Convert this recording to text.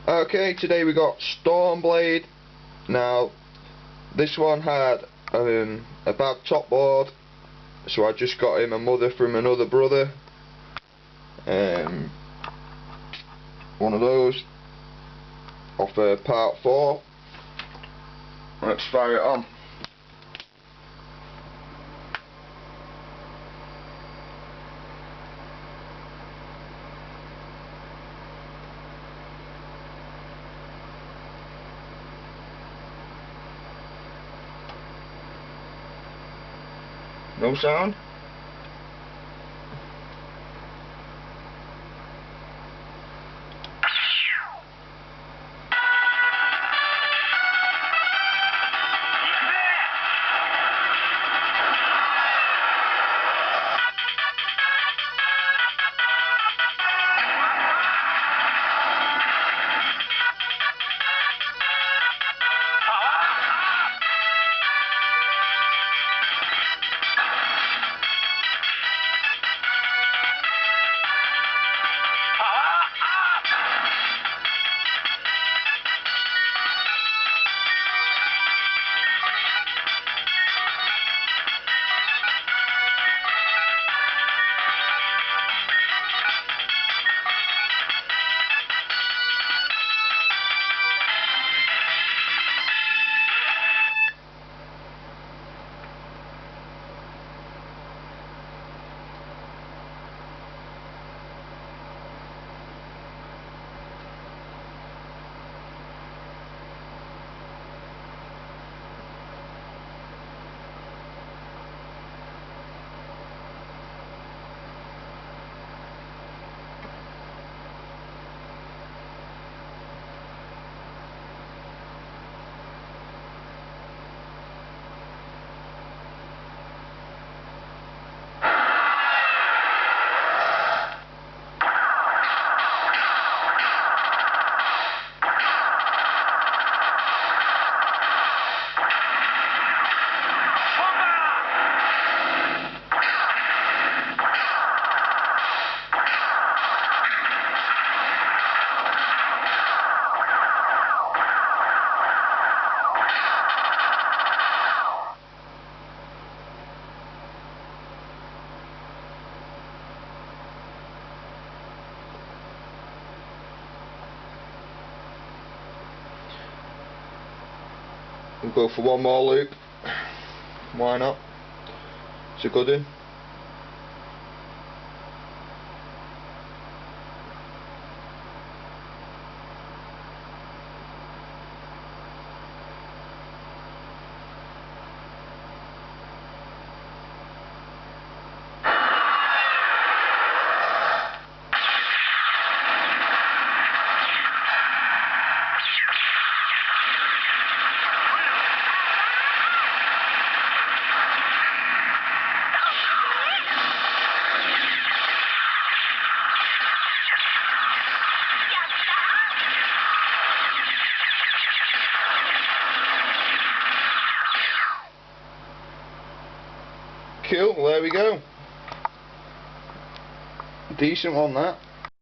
Okay, today we got Stormblade. Now, this one had a bad top board, so I just got him a mother from another brother. One of those off part 4. Let's fire it on. No sound? We'll go for one more loop. Why not? It's a good one. Cool, well, there we go. Decent one, that.